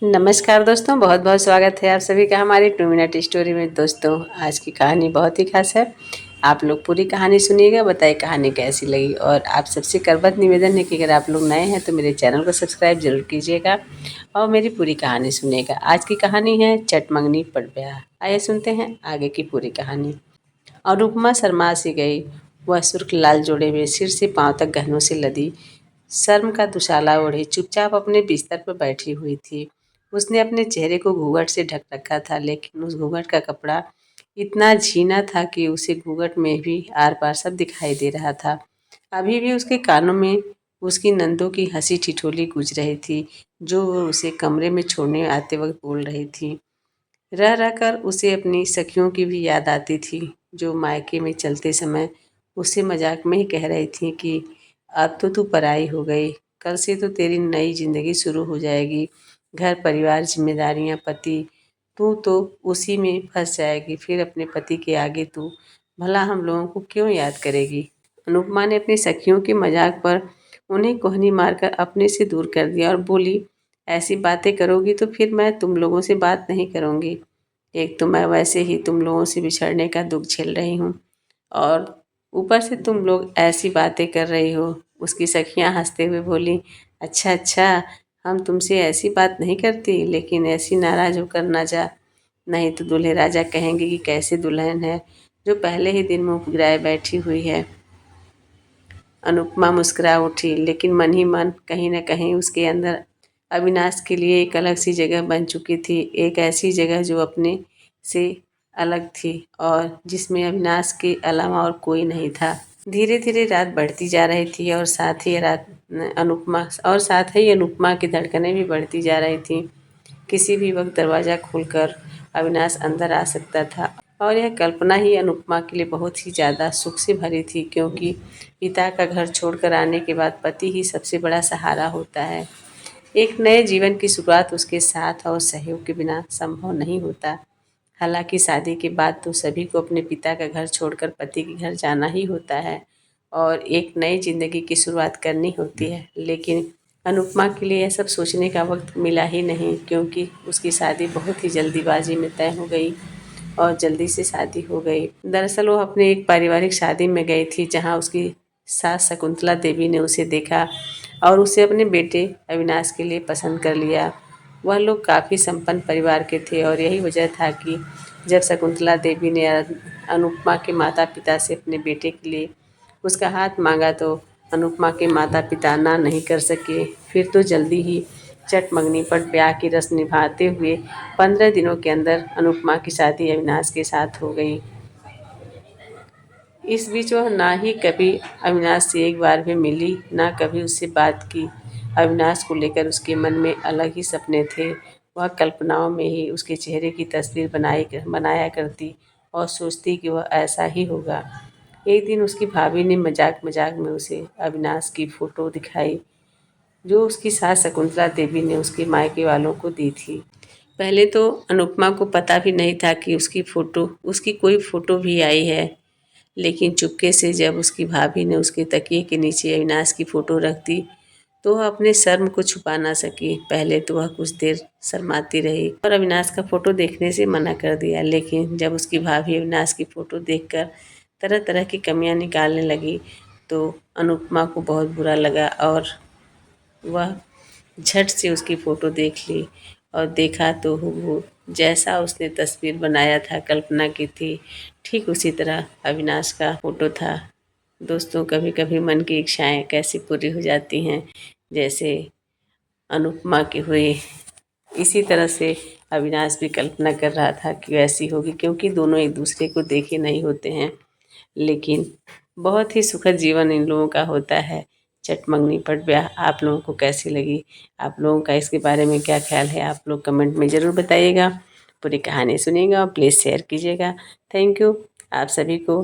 नमस्कार दोस्तों, बहुत बहुत स्वागत है आप सभी का हमारी 2 मिनट स्टोरी में। दोस्तों, आज की कहानी बहुत ही खास है। आप लोग पूरी कहानी सुनिएगा, बताइए कहानी कैसी लगी। और आप सबसे करबद्ध निवेदन है कि अगर आप लोग नए हैं तो मेरे चैनल को सब्सक्राइब जरूर कीजिएगा और मेरी पूरी कहानी सुनिएगा। आज की कहानी है चटमंगनी पट ब्याह। आइए सुनते हैं आगे की पूरी कहानी। अनुपमा शर्मा सी गई। वह सुर्ख लाल जोड़े में सिर से पांव तक गहनों से लदी शर्म का दुशाला ओढ़े चुपचाप अपने बिस्तर पर बैठी हुई थी। उसने अपने चेहरे को घूंघट से ढक रखा था, लेकिन उस घूंघट का कपड़ा इतना झीना था कि उसे घूंघट में भी आर पार सब दिखाई दे रहा था। अभी भी उसके कानों में उसकी नंदों की हंसी ठिठोली गूंज रही थी, जो वो उसे कमरे में छोड़ने आते वक्त बोल रही थी। रह रहकर उसे अपनी सखियों की भी याद आती थी, जो मायके में चलते समय उससे मजाक में ही कह रही थी कि अब तो तू पराई हो गई, कल से तो तेरी नई जिंदगी शुरू हो जाएगी। घर परिवार जिम्मेदारियां पति, तू तो उसी में फंस जाएगी। फिर अपने पति के आगे तू भला हम लोगों को क्यों याद करेगी। अनुपमा ने अपनी सखियों के मजाक पर उन्हें कोहनी मारकर अपने से दूर कर दिया और बोली, ऐसी बातें करोगी तो फिर मैं तुम लोगों से बात नहीं करूँगी। एक तो मैं वैसे ही तुम लोगों से बिछड़ने का दुख झेल रही हूँ, और ऊपर से तुम लोग ऐसी बातें कर रही हो। उसकी सखियाँ हंसते हुए बोली, अच्छा अच्छा, हम तुमसे ऐसी बात नहीं करती, लेकिन ऐसी नाराज होकर ना जा, नहीं तो दूल्हे राजा कहेंगे कि कैसे दुल्हन है जो पहले ही दिन मुंह गिराए बैठी हुई है। अनुपमा मुस्कुरा उठी, लेकिन मन ही मन कहीं न कहीं उसके अंदर अविनाश के लिए एक अलग सी जगह बन चुकी थी। एक ऐसी जगह जो अपने से अलग थी और जिसमें अविनाश के अलावा और कोई नहीं था। धीरे धीरे रात बढ़ती जा रही थी और साथ ही अनुपमा की धड़कनें भी बढ़ती जा रही थी। किसी भी वक्त दरवाज़ा खोलकर अविनाश अंदर आ सकता था, और यह कल्पना ही अनुपमा के लिए बहुत ही ज़्यादा सुख से भरी थी, क्योंकि पिता का घर छोड़कर आने के बाद पति ही सबसे बड़ा सहारा होता है। एक नए जीवन की शुरुआत उसके साथ और सहयोग के बिना संभव नहीं होता। हालांकि शादी के बाद तो सभी को अपने पिता का घर छोड़कर पति के घर जाना ही होता है और एक नई जिंदगी की शुरुआत करनी होती है, लेकिन अनुपमा के लिए यह सब सोचने का वक्त मिला ही नहीं, क्योंकि उसकी शादी बहुत ही जल्दीबाजी में तय हो गई और जल्दी से शादी हो गई। दरअसल वो अपने एक पारिवारिक शादी में गई थी, जहाँ उसकी सास शकुंतला देवी ने उसे देखा और उसे अपने बेटे अविनाश के लिए पसंद कर लिया। वह लोग काफ़ी संपन्न परिवार के थे और यही वजह था कि जब शकुंतला देवी ने अनुपमा के माता पिता से अपने बेटे के लिए उसका हाथ मांगा, तो अनुपमा के माता पिता ना नहीं कर सके। फिर तो जल्दी ही चटमंगनी पर ब्याह की रस्म निभाते हुए 15 दिनों के अंदर अनुपमा की शादी अविनाश के साथ हो गई। इस बीच वह ना ही कभी अविनाश से एक बार भी मिली, ना कभी उससे बात की। अविनाश को लेकर उसके मन में अलग ही सपने थे। वह कल्पनाओं में ही उसके चेहरे की तस्वीर बनाया करती और सोचती कि वह ऐसा ही होगा। एक दिन उसकी भाभी ने मजाक मजाक में उसे अविनाश की फ़ोटो दिखाई, जो उसकी सास शकुंतला देवी ने उसके मायके वालों को दी थी। पहले तो अनुपमा को पता भी नहीं था कि उसकी कोई फ़ोटो भी आई है, लेकिन चुपके से जब उसकी भाभी ने उसके तकिए के नीचे अविनाश की फ़ोटो रख दी, तो वह अपने शर्म को छुपा ना सकी। पहले तो वह कुछ देर शर्माती रही और अविनाश का फ़ोटो देखने से मना कर दिया, लेकिन जब उसकी भाभी अविनाश की फ़ोटो देखकर तरह तरह की कमियां निकालने लगी, तो अनुपमा को बहुत बुरा लगा और वह झट से उसकी फ़ोटो देख ली और देखा तो वो जैसा उसने तस्वीर बनाया था, कल्पना की थी, ठीक उसी तरह अविनाश का फ़ोटो था। दोस्तों, कभी कभी मन की इच्छाएं कैसी पूरी हो जाती हैं, जैसे अनुपमा की हुई। इसी तरह से अविनाश भी कल्पना कर रहा था कि वैसी होगी, क्योंकि दोनों एक दूसरे को देखे नहीं होते हैं। लेकिन बहुत ही सुखद जीवन इन लोगों का होता है। चटमंगनी पट ब्याह आप लोगों को कैसी लगी? आप लोगों का इसके बारे में क्या ख्याल है? आप लोग कमेंट में ज़रूर बताइएगा। पूरी कहानी सुनिएगा और प्लीज़ शेयर कीजिएगा। थैंक यू आप सभी को।